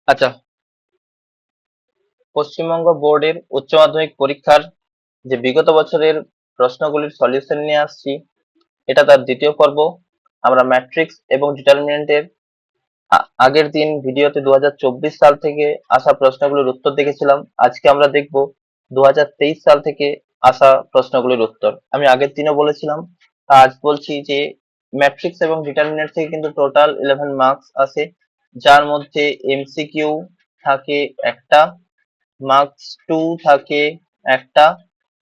আচ্ছা, পশ্চিমবঙ্গ বোর্ডের উচ্চ মাধ্যমিক পরীক্ষার যে বিগত বছরের প্রশ্নগুলির সলিউশন নিয়ে আসছি, এটা তার দ্বিতীয় পর্ব। আমরা ম্যাট্রিক্স এবং ডিটারমিনেন্টের আগের দিন ভিডিওতে 2024 সাল থেকে আসা প্রশ্নগুলির উত্তর দেখেছিলাম। আজকে আমরা দেখব 2023 সাল থেকে আসা প্রশ্নগুলির উত্তর। আমি আগের দিনও বলেছিলাম, আজ বলছি যে ম্যাট্রিক্স এবং ডিটারমিনেন্ট থেকে কিন্তু টোটাল 11 মার্কস আসে, যার মধ্যে এমসিকিউ থাকে একটা, মার্কস টু থাকে একটা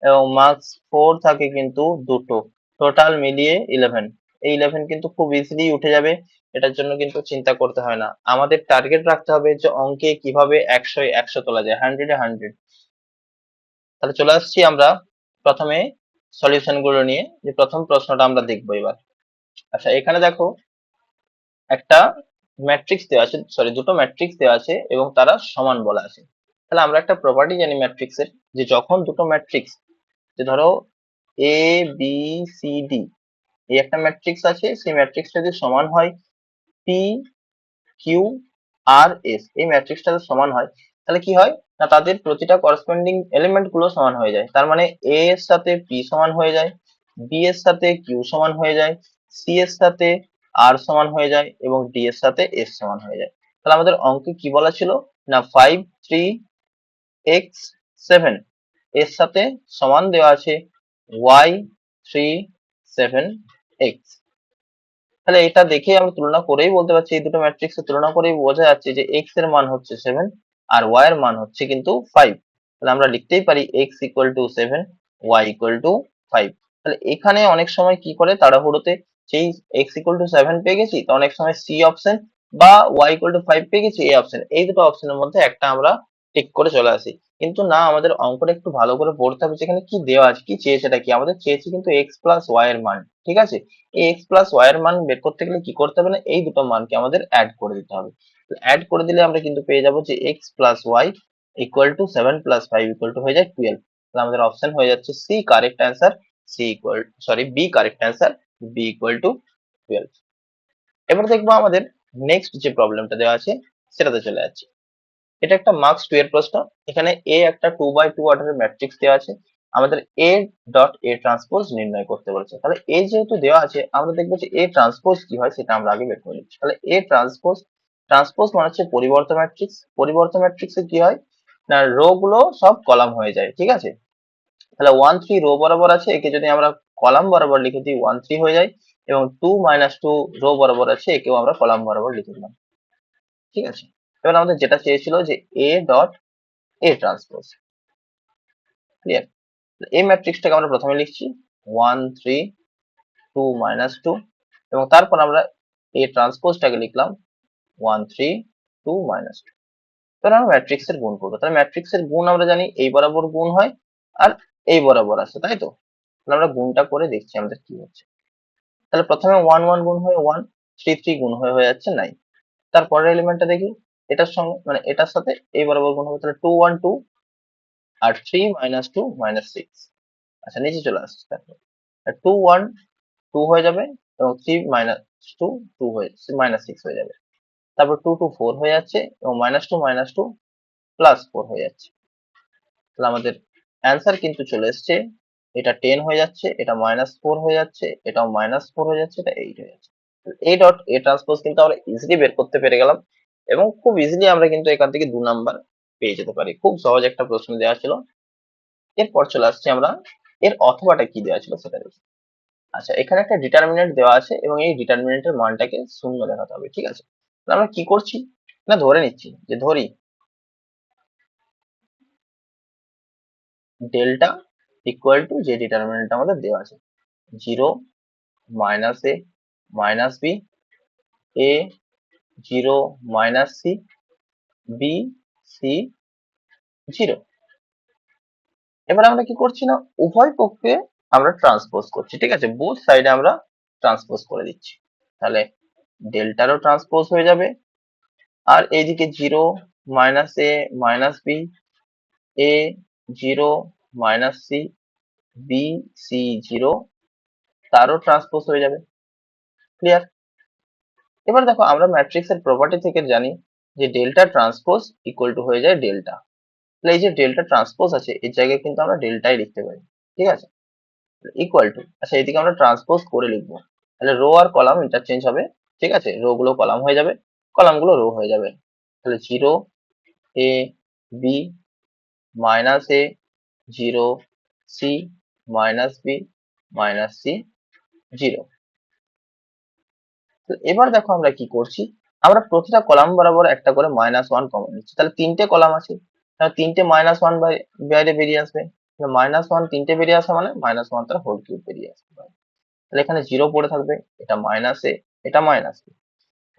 এবং মার্কস ফোর থাকে কিন্তু দুটো। টোটাল মিলিয়ে 11। এই 11 কিন্তু খুব ইজিলি উঠে যাবে, এটার জন্য কিন্তু চিন্তা করতে হয় না। আমাদের টার্গেট রাখতে হবে যে অঙ্কে কিভাবে 100-100 তোলা যায়, 100-100। তাহলে চলে আসছি আমরা প্রথমে সলিউশন গুলো নিয়ে। যে প্রথম প্রশ্নটা আমরা দেখবো এবার। আচ্ছা, এখানে দেখো একটা ম্যাট্রিক্স দেওয়া আছে, সরি দুটো ম্যাট্রিক্স দেওয়া আছে এবং তারা সমান বলা আছে। তাহলে আমরা একটা প্রপার্টি জানি ম্যাট্রিক্সের, যে যখন দুটো ম্যাট্রিক্স, যে ধরো এ বি সি ডি, এই একটা ম্যাট্রিক্স আছে, সেই ম্যাট্রিক্সটা যদি সমান হয় পি কিউ আর এস, এই ম্যাট্রিক্সটা যদি সমান হয়, তাহলে কি হয় না, তাদের প্রতিটা করসপন্ডিং এলিমেন্ট গুলো সমান হয়ে যায়। তার মানে এ এর সাথে পি সমান হয়ে যায়, বি এর সাথে কিউ সমান হয়ে যায়, সি এর সাথে আর সমান হয়ে যায় এবং ডি এর সাথে এস সমান হয়ে যায়। তাহলে আমাদের অঙ্কে কি বলা ছিল না, 5 3 x 7 এর সাথে সমান দেওয়া আছে y 3 7 x। তাহলে এটা দেখে আমরা তুলনা করেই বলতে পারছি, এই দুটো ম্যাট্রিক্স এর তুলনা করেই বোঝা যাচ্ছে যে এক্স এর মান হচ্ছে 7 আর ওয়াই এর মান হচ্ছে কিন্তু 5। তাহলে আমরা লিখতেই পারি X equal to 7, Y equal to 5। তাহলে এখানে অনেক সময় কি করে তাড়াহুড়োতে, সেই এক্স ইকুয়াল টু 7 পেয়ে গেছি, তো অনেক সময় সি অপশন বা ওয়াই ইকুয়াল টু 5 পেয়ে গেছি, এই অপশন, এই দুটো অপশনের মধ্যে একটা আমরা টিক করে চলে আসি। কিন্তু না, আমাদের অঙ্কটা একটু ভালো করে পড়তে হবে, যেখানে কি দেওয়া আছে, কি চেয়েছে, এটা কি আমাদের চেয়েছে কিন্তু এক্স প্লাস ওয়াই এর মান। ঠিক আছে, এই এক্স প্লাস ওয়াই এর মান বের করতে গেলে কি করতে হবে না, এই দুটো মানকে আমাদের অ্যাড করে দিতে হবে। অ্যাড করে দিলে আমরা কিন্তু পেয়ে যাবো যে X plus Y equal to 7 + 5 equal to হয়ে যায় 12। তাহলে আমাদের অপশন হয়ে যাচ্ছে C correct answer, C equal, sorry, B correct answer, B equal to 12। এবার দেখবো আমাদের নেক্সট যে প্রবলেমটা দেওয়া আছে সেটাতে চলে যাচ্ছে। এটা একটা মার্কস 2 এর প্রশ্ন। এখানে এ একটা 2x2 অর্ডারের ম্যাট্রিক্স দেওয়া আছে, আমাদের এ ডট এ ট্রান্সপোজ নির্ণয় করতে বলেছে। তাহলে এ যেহেতু দেওয়া আছে, আমরা দেখবো যে এ ট্রান্সপোজ কি হয় সেটা আমরা আগে বের করে নিচ্ছি। তাহলে এ ট্রান্সপোজ, ট্রান্সপোজ মানে হচ্ছে পরিবর্তন ম্যাট্রিক্স। পরিবর্তন ম্যাট্রিক্সে কি হয় না, রো গুলো সব কলাম হয়ে যায়। ঠিক আছে, তাহলে 1 3 রো বরাবর আছে, একে যদি আমরা কলাম বরাবর লিখে দিই 1 3 হয়ে যায়, এবং 2 - 2 রো বরাবর আছে, একেও আমরা কলাম বরাবর লিখে দিলাম। ঠিক আছে, এবার আমাদের যেটা চেয়েছিল যে A dot A transpose, clear. এই ম্যাট্রিক্সটাকে আমরা প্রথমে লিখছি 1 3 2 - 2, এবং তারপর আমরা এই ট্রান্সপোজটাকে লিখলাম 1 3 2 - 2। এবার আমরা ম্যাট্রিক্স এর গুণ করবো। তাহলে ম্যাট্রিক্স এর গুণ আমরা জানি এই বরাবর গুণ হয় আর এই বরাবর আসে, তাই তো। তাহলে আমরা গুণটা করে দেখছি আমাদের কি হচ্ছে। তাহলে প্রথমে 1 1 গুণ হয়ে 1, 3 3 গুণ হয়ে হয়ে যাচ্ছে 9। তারপরের এলিমেন্টটা দেখি, এটার সঙ্গে মানে এটার সাথে এই বরাবর গুণ হবে, তাহলে 2 1 2 আর 3 - 2 - 6। আচ্ছা, নিচে চলে আসছে, দেখো 2 1 2 হয়ে যাবে এবং 3 - 2 হয়ে -6 হয়ে যাবে। তারপর 2 2 4 হয়ে যাচ্ছে এবং -2 - 2 +4 হয়ে যাচ্ছে। তাহলে আমাদের অ্যান্সার কিন্তু চলে এসছে, এটা 10 হয়ে যাচ্ছে, এটা -4 হয়ে যাচ্ছে, এটাও -4 হয়ে যাচ্ছে, এটা 8 হয়ে যাচ্ছে। এ ডট এ ট্রান্সপোজ কিন্তু আমরা ইজিলি বের করতে পেরে গেলাম, এবং খুব ইজিলি আমরা কিন্তু এখান থেকে 2 নাম্বার পেয়ে যেতে পারি। খুব সহজ একটা প্রশ্ন দেওয়া ছিল। এরপর চলে আসছি আমরা এর অথবাটা কি দেওয়া ছিল সেটা দেখি। আচ্ছা, এখানে একটা ডিটারমিনেন্ট দেওয়া আছে এবং এই ডিটারমিনেন্টের মানটাকে শূন্য দেখাতে হবে। ঠিক আছে, তাহলে আমরা কি করছি না, ধরে নিচ্ছি, যে ধরি ডেল্টা ইকুয়াল টু যে ডিটারমিনেন্ট আমাদের দেওয়া আছে, 0 - a - b, a 0 - c, b c 0। এবার আমরা কি করছি না, উভয় পক্ষে আমরা ট্রান্সপোজ করছি। ঠিক আছে, বোথ সাইডে আমরা ট্রান্সপোজ করে দিচ্ছি। তাহলে ডেল্টারও ট্রান্সপোজ হয়ে যাবে, আর এইদিকে 0 - a - b, a 0 - c, b c 0, তারও ট্রান্সপোজ হয়ে যাবে। ক্লিয়ার। এবার দেখো, আমরা ম্যাট্রিক্স এর প্রপার্টি থেকে জানি যে ডেল্টা ট্রান্সপোজ ইকুয়াল টু হয়ে যায় ডেল্টা। তাহলে এই যে ডেল্টা ট্রান্সপোজ আছে এর জায়গায় কিন্তু আমরা ডেল্টাই লিখতে পারি, ঠিক আছে। ইকুয়াল টু, আচ্ছা এদিকে আমরা ট্রান্সপোজ করে লিখবো, তাহলে রো আর কলাম ইন্টারচেঞ্জ হবে, ঠিক আছে, রো গুলো কলাম হয়ে যাবে, কলাম গুলো রো হয়ে যাবে। তাহলে 0 a b minus a 0 c minus b minus c 0। তো এবার দেখো আমরা কি করছি, আমরা প্রতিটা কলাম বরাবর একটা করে -1 কমন নিচ্ছি, তাহলে তিনটে কলাম আছে, তাহলে তিনটে -1 বাইরে বেরিয়ে আসবে, -1 তিনটে বেরিয়ে আসা মানে -1 তার হোল কিউব বেরিয়ে আসবে। তাহলে এখানে 0 পড়ে থাকবে, এটা মাইনাস এ, এটা মাইনাস বি,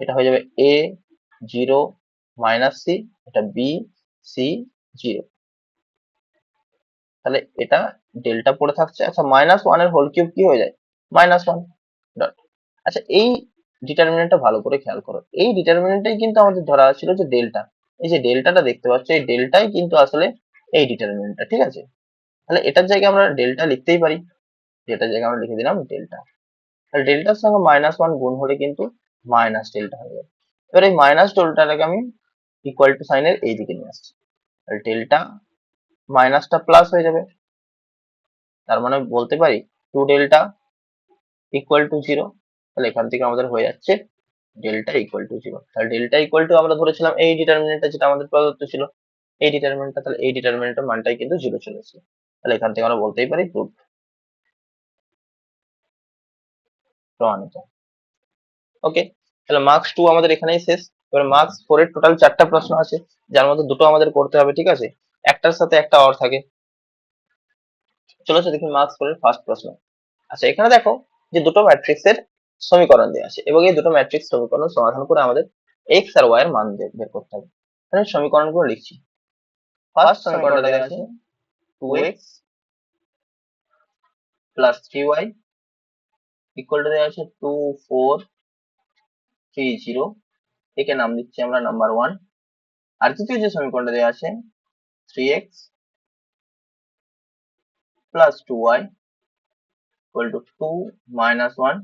এটা হয়ে যাবে এ 0 মাইনাস সি, এটা বি সি 0। তাহলে এটা ডেল্টা পড়ে থাকছে। আচ্ছা -1 এর হোল কিউব কি হয়ে যায়, -1 ডট। আচ্ছা এই ডিটারমিনেন্টটা ভালো করে খেয়াল করো, এই ডিটারমিনেন্টটাই কিন্তু আমাদের ধরা ছিল যে ডেল্টা, এই যে ডেল্টাটা দেখতে পাচ্ছ এই ডেল্টাই কিন্তু আসলে এই ডিটারমিনেন্টটা, ঠিক আছে। তাহলে এটার জায়গায় আমরা ডেল্টা লিখতেই পারি, যেটার জায়গায় আমরা লিখে দিলাম ডেল্টা। তাহলে ডেল্টার সঙ্গে -1 গুণ হলে কিন্তু মাইনাস ডেল্টা হয়ে যাবে। এবার এই মাইনাস ডেল্টাটাকে আমি ইকুয়াল টু সাইনের এইদিকে নিয়ে আসছি, তাহলে ডেল্টা মাইনাসটা প্লাস হয়ে যাবে, তার মানে বলতে পারি 2 ডেল্টা ইকুয়াল টু 0। তাহলে এখান থেকে আমাদের হয়ে যাচ্ছে ডেল্টা ইকুয়াল টু 0। তাহলে ডেল্টা ইকুয়াল টু আমরা ধরেছিলাম এই ডিটারমিনেন্টটা যেটা আমাদের প্রদত্ত ছিল, এই ডিটারমিনেন্টটা, তাহলে এই ডিটারমিনেন্টের মানটাই কিন্তু 0 চলে এসেছে। তাহলে এখান থেকে আমরা বলতেই পারি প্রুফ প্রমাণিত। ওকে, তাহলে মার্কস 2 আমাদের এখানেই শেষ। এবার মার্কস 4 এর টোটাল 4টা প্রশ্ন আছে, যার মধ্যে দুটো আমাদের করতে হবে, ঠিক আছে, একটার সাথে একটা অর থাকে। চলো দেখি মার্কস 4 এর ফার্স্ট প্রশ্ন। আচ্ছা এখানে দেখো যে দুটো ম্যাট্রিক্স এর সমীকরণ দেওয়া আছে এবং এই দুটো ম্যাট্রিক্স সমীকরণ সমাধান করে আমাদের এক্স আর ওয়াই এর মান বের করতে হবে। তাহলে সমীকরণগুলো লিখছি। ফার্স্ট সমীকরণটা দেওয়া আছে 2x plus 3y equal to দেওয়া আছে 2 4 3 0, একে নাম দিচ্ছি আমরা নাম্বার 1। আর দ্বিতীয় যে সমীকরণটা দেওয়া আছে 3x plus 2y equal to 2 minus 1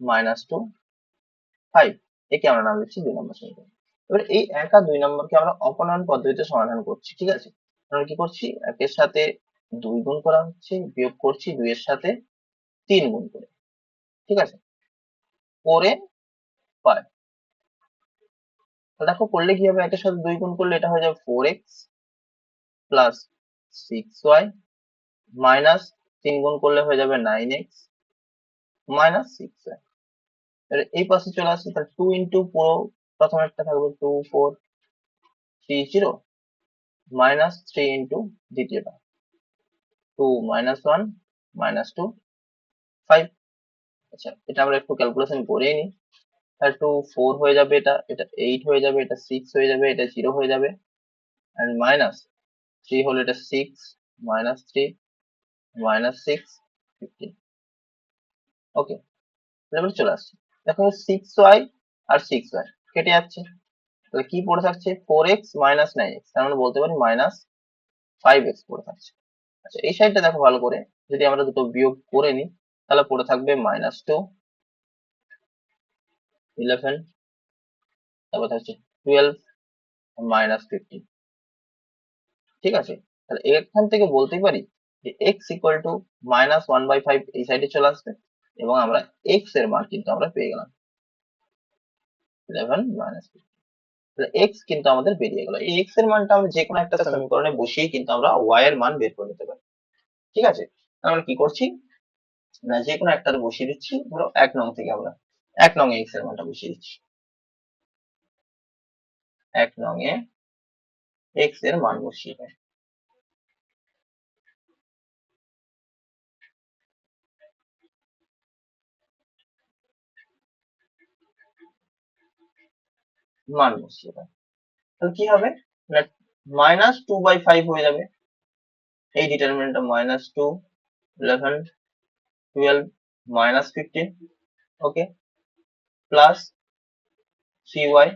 minus 2 5, একে আমরা নাম দিচ্ছি 2 নম্বর সমীকরণ। এবার এই 1 আর 2 নম্বরকে আমরা অপনয়ন পদ্ধতিতে সমাধান করছি, ঠিক আছে। আমরা কি করছি, 1 এর সাথে 2 গুণ করা হচ্ছে, বিয়োগ করছি 2 এর সাথে 3 গুণ করে, ঠিক আছে, করে 5। দেখো করলে কি হবে, 1 এর সাথে 2 গুণ করলে এটা হয়ে যাবে 4x প্লাস 6y মাইনাস 3 গুণ করলে হয়ে যাবে 9x মাইনাস 6y। এবার এই পাশে চলে আসছে, তাহলে 2 ইন্টু পুরো প্রথমেরটা থাকবে 2 4 3 0 মাইনাস 3 ইন্টু দ্বিতীয়টা 2 মাইনাস 1 মাইনাস 2 5। আচ্ছা এটা আমরা একটু ক্যালকুলেশন করেই নিই, তাহলে 2 4 হয়ে যাবে, এটা এটা 8 হয়ে যাবে, এটা 6 হয়ে যাবে, এটা 0 হয়ে যাবে, এন্ড মাইনাস 3 হলো এটা 6 মাইনাস 3 মাইনাস 6 15। ওকে, এবার চলে আসছে, দেখো 6y আর 6y কেটে যাচ্ছে, তাহলে কি পড়ে থাকছে 4x মাইনাস 9x, তার মানে বলতে পারি মাইনাস 5x পড়ে থাকছে। আচ্ছা এই সাইডটা দেখো ভালো করে, যদি আমরা দুটো বিয়োগ করে নিই তাহলে পড়ে থাকবে -2 11, তারপর থাকছে 12 মাইনাস 15, ঠিক আছে। তাহলে এখান থেকে বলতেই পারি যে x ইকুয়াল টু -1/5 এই সাইডে চলে আসবে এবং আমরা x এর মান কিন্তু আমরা পেয়ে গেলাম 11 মাইনাস 15। তাহলে x কিন্তু আমাদের বেরিয়ে গেল, এই x এর মানটা আমরা যে কোনো একটা সমীকরণে বসিয়ে কিন্তু আমরা y এর মান বের করে নিতে পারি, ঠিক আছে। আমরা কি করছি না, যে কোনো একটাতে বসিয়ে দিচ্ছি, ধরো 1 নং থেকে আমরা 1 নং এ x এর মানটা বসিয়ে দিচ্ছি, 1 নং এ x এর মান বসিয়ে দেয়, মান বসিয়ে দেয়, তাহলে কি হবে না -2/5 হয়ে যাবে, এই ডিটারমিনেন্টটা -2 11 12 minus 15, okay, plus 3y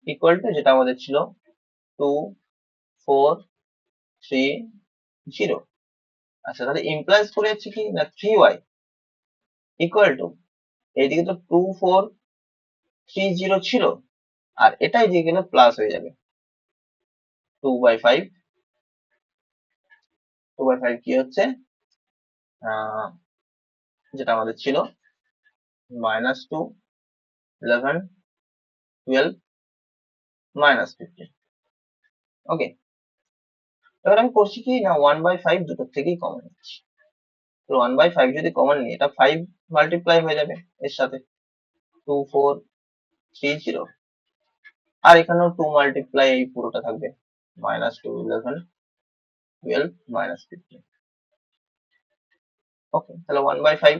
equal to যেটা আমাদের ছিল 2 4 3 0। আচ্ছা তাহলে ইমপ্লাইজ করে যাচ্ছে কি না 3y ইকুয়াল টু, এইদিকে তো 2 4 3 0 ছিল, আর এটাই দিয়ে গেলে প্লাস হয়ে যাবে 2/5। 2/5 কি হচ্ছে আহ, যেটা আমাদের ছিল -2, 11, 12, -15। ওকে, এবার আমি করছি কি না 1/5 দুটোর থেকেই কমন নিচ্ছি। তো 1/5 যদি কমন নিই, এটা 5 মাল্টিপ্লাই হয়ে যাবে এর সাথে, 2, 4, 3, 0। আর এখানেও 2 মাল্টিপ্লাই এই পুরোটা থাকবে, -2, 11, 12, -15। ওকে, তাহলে 1/5।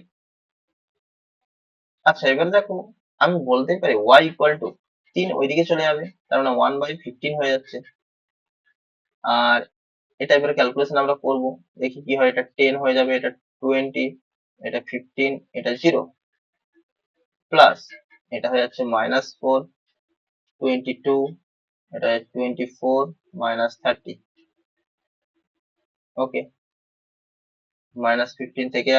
আচ্ছা এবার দেখো, আমি বলতেই পারি y ইকুয়াল টু 3 ওইদিকে চলে যাবে, তার মানে 1/15 হয়ে যাচ্ছে। আর এটা এবারে ক্যালকুলেশন আমরা করব, দেখি কি হয়। এটা 10 হয়ে যাবে, এটা 20, এটা 15, এটা 0, প্লাস এটা হয়ে যাচ্ছে -4, 22, এটা 24, -30। ওকে, -15 থেকে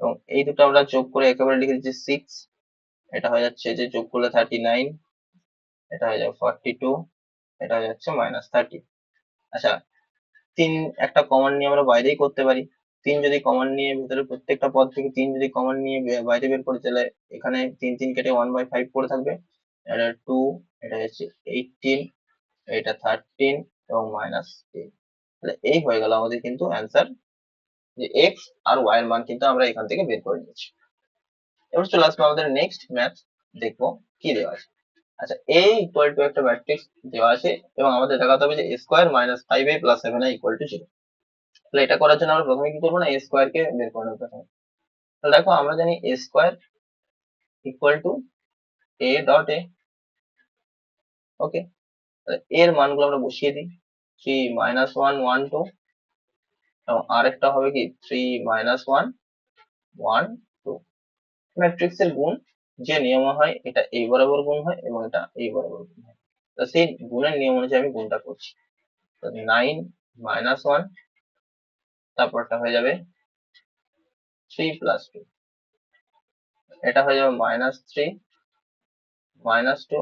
এবং এই দুটো আমরা যোগ করে একেবারে লিখে দিচ্ছি 6। এটা হয়ে যাচ্ছে যে যোগ করলে 39, এটা হয়ে যাবে 42, এটা হয়ে যাচ্ছে -30। আচ্ছা, 3 একটা কমন নিয়ে আমরা বাইরেই করতে পারি। 3 যদি কমন নিয়ে ভিতরে প্রত্যেকটা পদ থেকে 3 যদি কমন নিয়ে বাইরে বের করে, তাহলে এখানে 3 3 কেটে 1/5 পড়ে থাকবে। এটা 2, এটা হচ্ছে 18, এটা 13 এবং -10। তাহলে এই হয়ে গেল আমাদের কিন্তু অ্যান্সার, যে এক্স আর ওয়াই এর মান কিন্তু আমরা এখান থেকে বের করে নিয়েছি। এবার চলে আসবো আমাদের নেক্সট ম্যাথ, দেখবো কি দেওয়া আছে। আচ্ছা, a ইকুয়াল টু একটা ম্যাট্রিক্স দেওয়া আছে এবং আমাদের দেখাতে হবে যে a square -5a + 7a equal to 0। তাহলে এটা করার জন্য আমরা প্রথমে কি করবো না, a স্কোয়ার কে বের করে নেবো প্রথমে। তাহলে দেখো, আমরা জানি a square equal to a dot a। ওকে, এর মানগুলো আমরা বসিয়ে দিই। 3 -1 1 2, এবং আরেকটা হবে কি 3 -1 1 2। ম্যাট্রিক্স এর গুণ যে নিয়ম হয়, এটা এই বরাবর গুণ হয় এবং এটা এই বরাবর গুণ হয়। তো সেই গুণের নিয়ম অনুযায়ী আমি গুণটা করছি। তো 9 -1, তারপরটা হয়ে যাবে 3 + 2, এটা হয়ে যাবে -3 -2,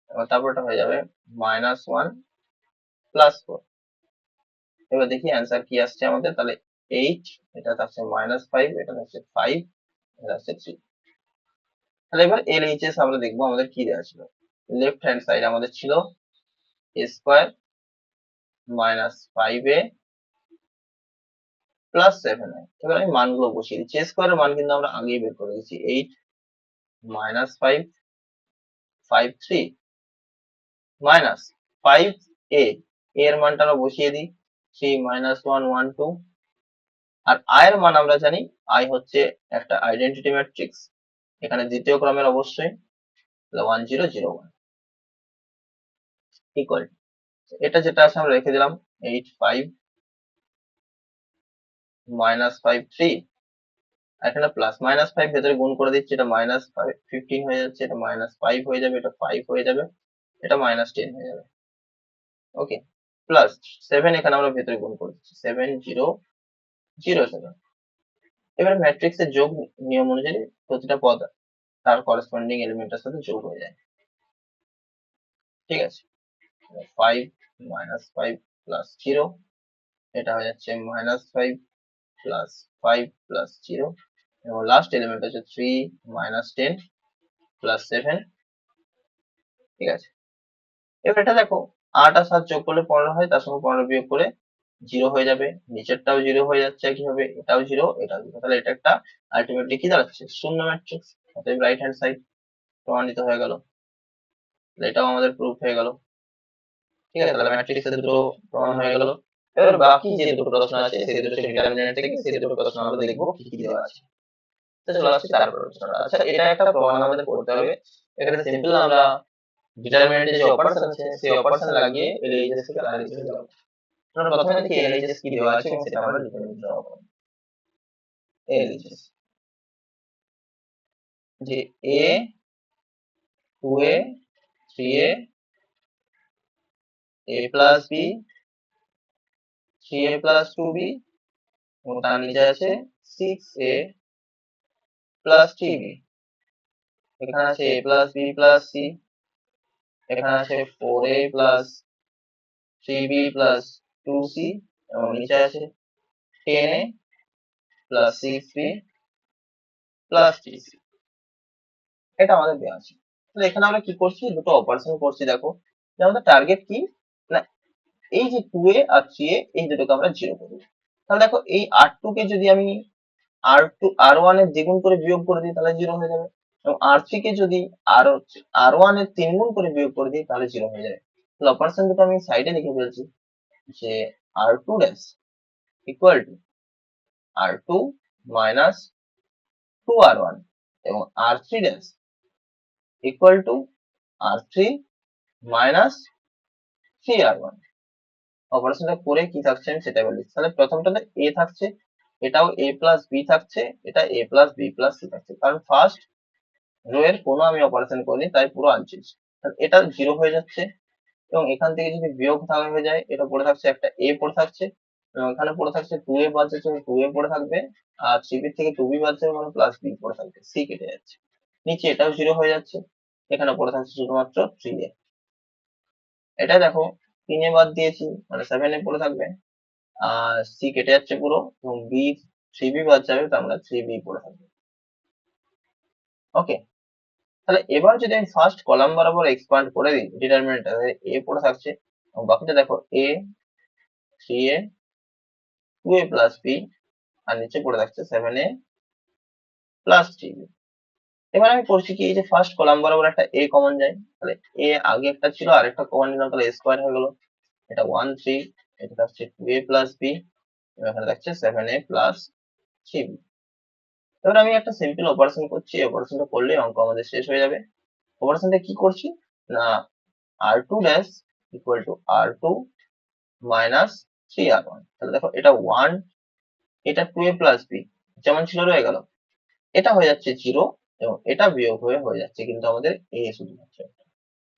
এবং তারপরটা হয়ে যাবে -1 + 4। এবার দেখি অ্যান্সার কি আসছে আমাদের। তাহলে 8, এটা থাকছে -5, এটা থাকছে 5, এটা হচ্ছে 3। তাহলে এবার LHS আমরা দেখবো আমাদের কি দেওয়া ছিল। লেফট হ্যান্ড সাইড আমাদের ছিল a স্কোয়ার -5a + 7a। এবার আমি মানগুলো বসিয়ে দিচ্ছি। a স্কোয়ারের মান কিন্তু আমরা আগেই বের করে দিচ্ছি, 8 -5 5 3 -5a, এর মানটা আমরা বসিয়ে দিই 3 -1 1 2। আর i এর মান আমরা জানি, i হচ্ছে একটা আইডেন্টিটি ম্যাট্রিক্স, এখানে দ্বিতীয় ক্রমের অবশ্যই, 1 0 0 1 ইকুয়াল। এটা যেটা আছে আমরা রেখে দিলাম 8 5 -5 3। এখানে প্লাস -5 ভেতরে গুণ করে দিচ্ছি, এটা -15 হয়ে যাচ্ছে, এটা -5 হয়ে যাবে, এটা 5 হয়ে যাবে, এটা -10 হয়ে যাবে। ওকে, প্লাস 7 এখানে আমরা ভেতরে গুণ করে দিচ্ছি, 7 0 0 7। এবার ম্যাট্রিক্স এর যোগ নিয়ম অনুযায়ী প্রতিটা পদ তার করেসপন্ডিং এলিমেন্টের সাথে যোগ হয়ে যায়। ঠিক আছে, 5 -5 + 0, এটা হয়ে যাচ্ছে -5 + 5 + 0, এবং লাস্ট এলিমেন্ট হচ্ছে 3 -10 + 7। ঠিক আছে, এবার এটা দেখো, 8 আর 7 যোগ করলে 15 হয়, তার সঙ্গে 15 বিয়োগ করে 0 হয়ে যাবে, নিচেরটাও 0 হয়ে যাচ্ছে একইভাবে, এটাও 0 এটাও 0। তাহলে এটা একটা আলটিমেটলি কি দাঁড়াচ্ছে, শূন্য ম্যাট্রিক্স। অতএব রাইট হ্যান্ড সাইড প্রমাণিত হয়ে গেল। তাহলে এটাও আমাদের প্রুফ হয়ে গেল। ঠিক আছে, তাহলে ম্যাট্রিক্স এর দুটো প্রমাণ হয়ে গেল। এবার বাকি যে দুটো প্রশ্ন আছে, সেই দুটো ডিটারমিনেন্ট থেকে সেই দুটো প্রশ্ন আমরা দেখবো কি কি দেওয়া আছে। তো চলে আসছি তারপর প্রশ্নটা। আচ্ছা, এটা একটা প্রমাণ আমাদের করতে হবে। এখানে সিম্পল আমরা ডিটারমিনেন্টে যে অপারেশন আছে, সেই অপারেশন লাগিয়ে LHS থেকে RHS এ যাবো। আমরা প্রথমে দেখি LHS কি দেওয়া আছে এবং সেটা আমরা ডিটারমিনেন্ট ড্র করব। LHS যে a 2a 3a a + b 3a + 2b, এবং তার নিচে আছে 6a + 3b। এখানে আছে a + b + c এখানে আছে 4a plus 3b plus 2c, এবং নিচে আছে 10a plus 6b plus 3c। এটা আমাদের দেওয়া আছে। তাহলে এখানে আমরা কি করছি, দুটো অপারেশন করছি। দেখো যে আমাদের টার্গেট কি না, এই যে 2a আর 3a এই দুটোকে আমরা জিরো করবো। তাহলে দেখো এই r2 কে যদি আমি r1 এর দ্বিগুণ করে বিয়োগ করে দিই তাহলে জিরো হয়ে যাবে, এবং r3 কে যদি r1 এর 3 গুণ করে বিয়োগ করে দিই তাহলে জিরো হয়ে যাবে। তাহলে অপারেশন দুটো আমি সাইডে লিখে ফেলছি যে r2 dash equal to r2 minus 2r1 এবং r3 dash equal to r3 minus 3r1। অপারেশনটা করে কি থাকছে আমি সেটা বলি। তাহলে প্রথমটাতে a থাকছে, এটাও a প্লাস বি থাকছে, এটা a plus B plus C থাকছে, কারণ ফার্স্ট রো এর কোনো আমি অপারেশন করিনি তাই পুরো আনচেঞ্জ। এটা জিরো হয়ে যাচ্ছে, এবং এখান থেকে যদি বিয়োগ ভাগ হয়ে যায় এটা পড়ে থাকছে একটা a পড়ে থাকছে, এবং এখানে পড়ে থাকছে 2a বাদ যাচ্ছে 2a পড়ে থাকবে, আর 3b থেকে 2b বাদ যাবে মানে প্লাস b পড়ে থাকবে, c কেটে যাচ্ছে, নিচে এটাও জিরো হয়ে যাচ্ছে, এখানে পড়ে থাকছে শুধুমাত্র 3a। এটা দেখো 3a বাদ দিয়েছি মানে 7a পড়ে থাকবে, আর সি কেটে যাচ্ছে পুরো, এবং বি 3b বাদ যাবে তার মানে 3b পড়ে থাকবে। ওকে, তাহলে এবার যদি আমি ফার্স্ট কলাম বরাবর এক্সপান্ড করে দিই ডিটারমিনেন্ট, এ পড়ে থাকছে, এবং বাকিটা দেখো a 3a 2a plus B, আর নিচে পড়ে থাকছে 7a প্লাস 3b। এবার আমি করছি কি, এই যে ফার্স্ট কলাম বরাবর একটা a কমন যায়, তাহলে a আগে একটা ছিল আর একটা কমন নিলাম, তাহলে a স্কোয়ার হয়ে গেল, এটা 1 3, এটা থাকছে 2a প্লাস বি, এখানে থাকছে 7a প্লাস 3b। এবার আমি একটা সিম্পল অপারেশন করছি, অপারেশনটা করলে অঙ্ক আমাদের শেষ হয়ে যাবে। অপারেশনটা কি করছি না, r2 dash equal to r2 minus 3r1। তাহলে দেখো এটা 1, এটা 2a প্লাস বি যেমন ছিল রয়ে গেল, এটা হয়ে যাচ্ছে জিরো, এবং এটা বিয়োগ হয়ে হয়ে যাচ্ছে কিন্তু আমাদের a শুধু হচ্ছে।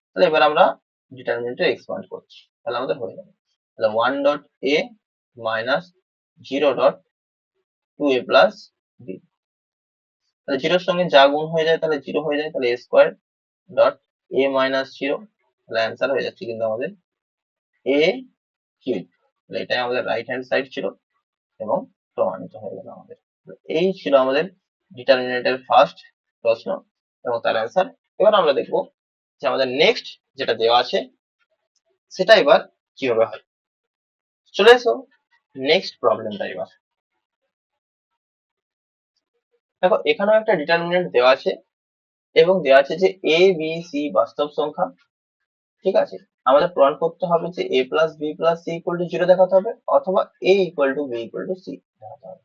তাহলে এবার আমরা ডিটারমিনেন্টে এক্সপান্ড করছি, তাহলে আমাদের হয়ে যাবে, তাহলে 1 dot a minus 0 dot 2a plus B. তাহলে জিরোর সঙ্গে যা গুণ হয়ে যায় তাহলে জিরো হয়ে যায়, তাহলে a square dot a minus 0, তাহলে অ্যান্সার হয়ে যাচ্ছে কিন্তু আমাদের a কিউব। তাহলে এটাই আমাদের রাইট হ্যান্ড সাইড ছিল, এবং প্রমাণিত হয়ে গেল আমাদের। তো এই ছিল আমাদের ডিটারমিনেন্টের ফার্স্ট প্রশ্ন এবং তার অ্যান্সার। এবার আমরা দেখবো যে আমাদের নেক্সট যেটা দেওয়া আছে সেটা এবার কিভাবে হয়। চলে এসো নেক্সট প্রবলেমটা। এবার দেখো এখানেও একটা ডিটারমিনেন্ট দেওয়া আছে, এবং দেওয়া আছে যে a b c বাস্তব সংখ্যা। ঠিক আছে, আমাদের প্রমাণ করতে হবে যে a plus B plus C equal to zero দেখাতে হবে, অথবা a equal to B equal to C দেখাতে হবে।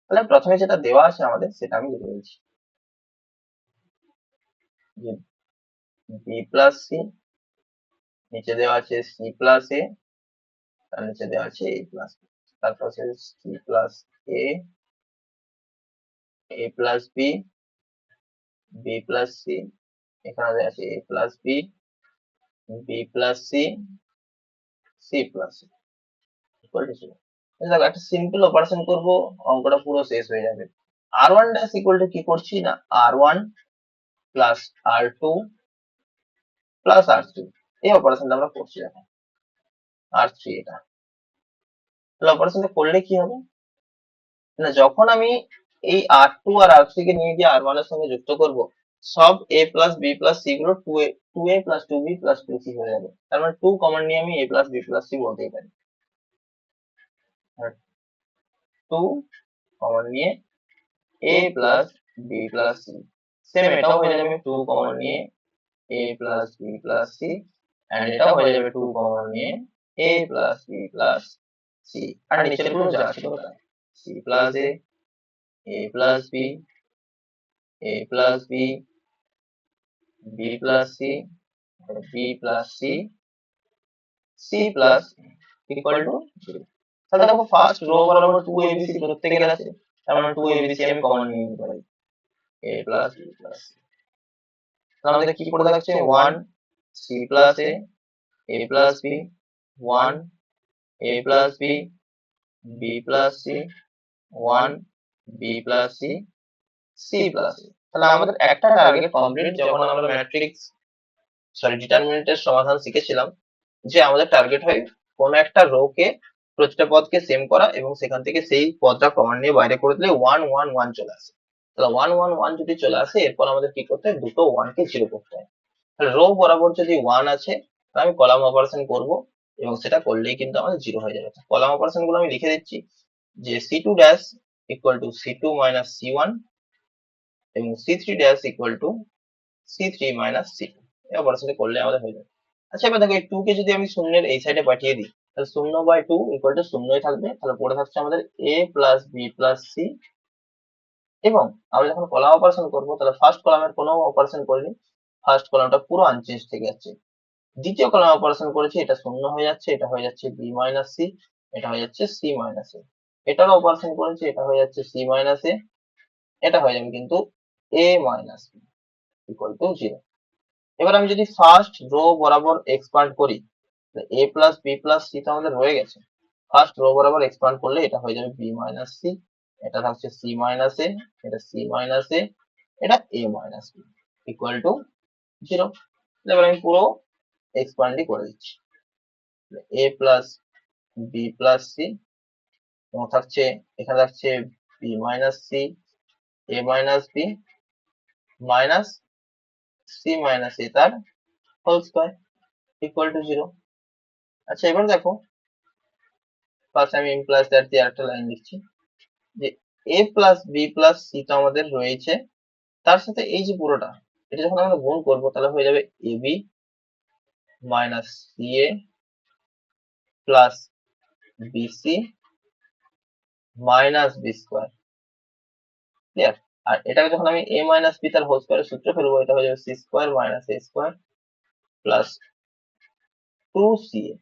তাহলে প্রথমে যেটা দেওয়া আছে আমাদের সেটা আমি লিখে দিচ্ছি, যে বি প্লাস সি, নিচে দেওয়া আছে সি প্লাস এ, তার নিচে দেওয়া আছে এ প্লাস বি, তারপর আছে C plus A, A plus B, B plus C, এখানে দেওয়া আছে A plus B, B plus C, C plus equal to zero. দেখো একটা সিম্পল অপারেশন করবো, অঙ্কটা পুরো শেষ হয়ে যাবে। আর ওয়ান ড্যাশ ইকুয়াল টু কি করছি না, আর ওয়ান প্লাস আর টু প্লাস আর থ্রি, এই অপারেশনটা আমরা করছি এখন, আর থ্রি এটা। তাহলে অপারেশনটা করলে কি হবে না, যখন আমি এই আর টু আর আর থ্রি কে নিয়ে গিয়ে আর ওয়ান এর সঙ্গে যুক্ত করব, সব A plus B plus C গুলো two A plus two B plus two C হয়ে যাবে, তার মানে টু কমন নিয়ে আমি A plus B plus C বলতেই পারি। টু কমন নিয়ে A plus B plus C, same এটাও হয়ে যাবে টু কমন নিয়ে A plus B plus C, and এটাও হয়ে যাবে টু কমন নিয়ে A plus B plus C, আর নিচের গুলো যা ছিল তাই, C plus A plus B, A plus B, B plus C, B plus C, C plus equal to zero. তাহলে দেখো ফার্স্ট রো বরাবর টু এবিসি প্রত্যেকের আছে, তার মানে টু এবিসি আমি কমন নিয়ে নিতে পারি, A plus B plus C. তাহলে আমাদের কি পড়ে থাকছে, one C plus A plus B, one A plus B, B plus C, one B plus C, C plus. তাহলে আমাদের একটা টার্গেট কমপ্লিট, যখন আমরা ম্যাট্রিক্স সরি ডিটারমিনেন্টের সমাধান শিখেছিলাম যে আমাদের টার্গেট হয় কোনো একটা রো কে প্রতিটা পদকে সেম করা এবং সেখান থেকে সেই পদটা কমন নিয়ে বাইরে করে দিলে 1 1 1 চলে আসে। তাহলে 1 1 1 যদি চলে আসে এরপর আমাদের কি করতে হয়, দুটো 1 কে জিরো করতে হয়। তাহলে রো বরাবর যদি 1 আছে তাহলে আমি কলাম অপারেশন করব এবং সেটা করলেই কিন্তু আমাদের জিরো হয়ে যাবে। কলাম অপারেশন গুলো আমি লিখে দিচ্ছি যে C2 dash equal to C2 minus C1 এবং C3 dash equal to C3 minus C2। এই অপারেশনটা করলে আমাদের হয়ে যাবে। আচ্ছা এবার দেখো এই 2 কে যদি আমি শূন্যের এই সাইডে পাঠিয়ে দিই তাহলে 0/2 ইকুয়াল টু শূন্যই থাকবে। তাহলে পড়ে থাকছে আমাদের A plus B plus C এবং আমরা যখন কলাম অপারেশন করবো তাহলে ফার্স্ট কলামের কোনো অপারেশন করিনি, ফার্স্ট কলামটা পুরো আনচেঞ্জ থেকে যাচ্ছে। দ্বিতীয় কলাম অপারেশন করেছি, এটা শূন্য হয়ে যাচ্ছে, এটা হয়ে যাচ্ছে বি মাইনাস সি, এটা হয়ে যাচ্ছে সি মাইনাস এ। এটারও অপারেশন করেছি, এটা হয়ে যাচ্ছে সি মাইনাস এ, এটা হয়ে যাবে কিন্তু A minus B equal to zero. এবার আমি যদি ফার্স্ট রো বরাবর এক্সপান্ড করি A plus B plus C তো আমাদের রয়ে গেছে, ফার্স্ট রো বরাবর এক্সপান্ড করলে এটা হয়ে যাবে বি মাইনাস সি, এটা থাকছে সি মাইনাস এ, এটা সি মাইনাস এ, এটা A minus B equal to zero. এবার আমি পুরো এক্সপান্ডই করে দিচ্ছি, A plus B plus C এবং থাকছে এখানে থাকছে B minus C, A minus B minus C minus A তার whole square equal to zero. আচ্ছা এবার দেখো ফার্স্ট আমি ইমপ্লাস দ্যাট দিয়ে আরেকটা লাইন লিখছি যে এ প্লাস বি প্লাস সি তো আমাদের রয়েছে, তার সাথে এই যে পুরোটা এটা যখন আমরা গুণ করবো তাহলে হয়ে যাবে A B minus C A plus B C minus B square. Clear? আর এটাকে যখন আমি এ মাইনাস বি তার হোল স্কোয়ারের সূত্র ফেলবো এটা হয়ে যাবে C square minus A square plus two C A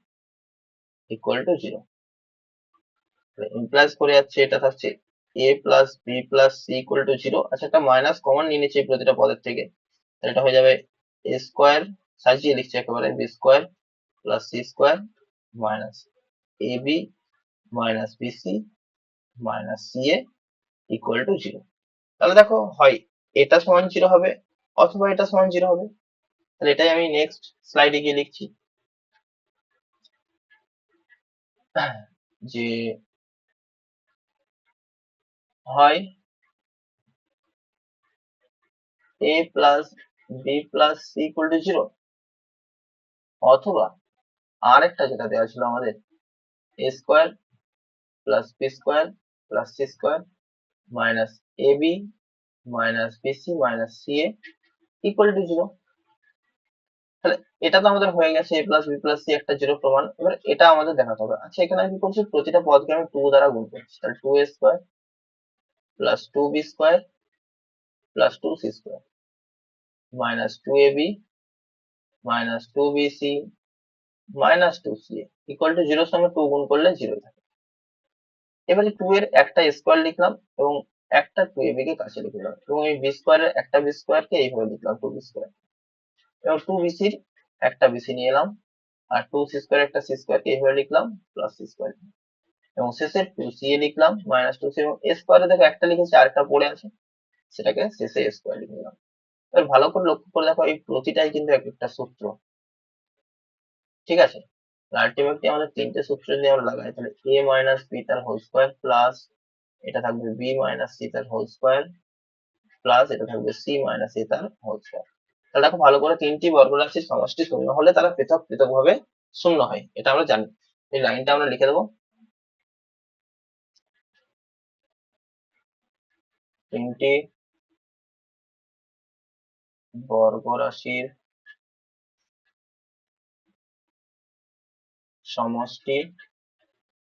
equal to zero. Implies করে যাচ্ছে এটা থাকছে A plus B plus C equal to zero. আচ্ছা একটা মাইনাস কমন নিয়ে নিচ্ছি এই প্রতিটা পদের থেকে, তাহলে এটা হয়ে যাবে এ স্কোয়ার, সাজিয়ে লিখছি একেবারে, B square plus C square minus A B minus B C minus C A equal to zero. তাহলে দেখো হয় এটা সমান জিরো হবে অথবা এটা সমান জিরো হবে। তাহলে এটাই আমি নেক্সট স্লাইডে গিয়ে লিখছি যে হয় A plus B plus C equal to zero অথবা আর একটা যেটা দেওয়া ছিল আমাদের A square plus B square plus C square minus A B minus B C minus C A equal to zero. তাহলে এটা তো আমাদের হয়ে গেছে A plus B plus C একটা জিরো প্রমাণ। এবার এটা আমাদের দেখাতে হবে। আচ্ছা এখানে আমি কি করছি, প্রতিটা পদকে আমি টু দ্বারা গুণ করছি, তাহলে two A square plus two B square plus two C square minus two A B minus two B C minus two C A equal to জিরোর সঙ্গে টু গুণ করলে জিরো থাকে। এবারে টু এর একটা স্কোয়ার লিখলাম এবং একটা টু এ বি কে কাছে লিখলাম এবং এই বি স্কোয়ারের একটা বি স্কোয়ার কে এইভাবে লিখলাম টু বি স্কোয়ার এবং টু বিসির একটা বিসি নিয়ে এলাম আর টু সি স্কোয়ার একটা সি স্কোয়ার কে এইভাবে লিখলাম প্লাস সি স্কোয়ার এবং শেষে টু সি এ লিখলাম মাইনাস টু সি এবং এ স্কোয়ারে দেখো একটা লিখেছি আরেকটা পড়ে আছে সেটাকে শেষে এ স্কোয়ার লিখে নিলাম। এবার ভালো করে লক্ষ্য করে দেখো এই প্রতিটাই কিন্তু এক একটা সূত্র, ঠিক আছে? আলটিমেটলি আমাদের তিনটে সূত্র যদি আমরা লাগাই তাহলে এ মাইনাস বি তার হোল স্কোয়ার প্লাস এটা থাকবে বি মাইনাস সি তার হোল স্কোয়ার প্লাস এটা থাকবে সি মাইনাস এ তার হোল স্কোয়ার। তাহলে দেখো ভালো করে তিনটি বর্গরাশির সমষ্টি শূন্য হলে তারা পৃথক পৃথক ভাবে শূন্য হয়, এটা আমরা জানি। এই লাইনটা আমরা লিখে দেবো, তিনটি বর্গরাশির সমষ্টি শূন্য হলে তারা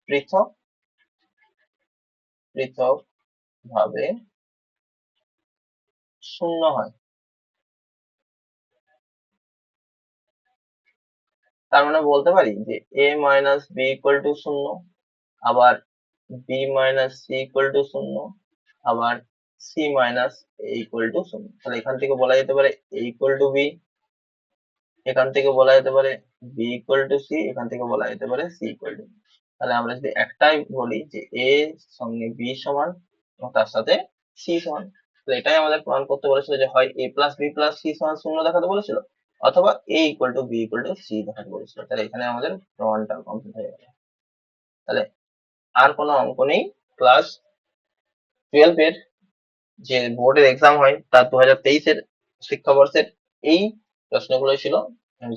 পৃথক পৃথক ভাবে শূন্য হয়। তার মানে বলতে পারি যে A minus B equal to শূন্য, আবার B minus C equal to শূন্য, আবার C minus A equal to শূন্য। তাহলে এখান থেকে বলা যেতে পারে এ ইকুয়াল টু বি, এখান থেকে বলা যেতে পারে বি ইকুয়াল টু সি, এখান থেকে বলা যেতে পারে সি ইকুয়াল টু। তাহলে আমরা যদি একটাই বলি যে এ সঙ্গে বি সমান এবং তার সাথে সি সমান, তাহলে এটাই আমাদের প্রমাণ করতে বলেছিল যে হয় A plus B plus C সমান শূন্য দেখাতে বলেছিল, অথবা A equal to B equal to C দেখাতে বলেছিল। তাহলে এখানে আমাদের প্রমাণটা কমপ্লিট হয়ে গেল। তাহলে আর কোনো অঙ্ক নেই। ক্লাস 12 এর যে বোর্ডের এক্সাম হয় তার 2023-এর শিক্ষাবর্ষের এই প্রশ্নগুলোই ছিল,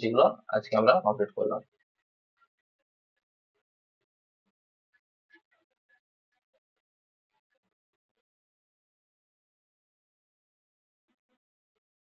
যেগুলো আজকে আমরা কমপ্লিট করলাম।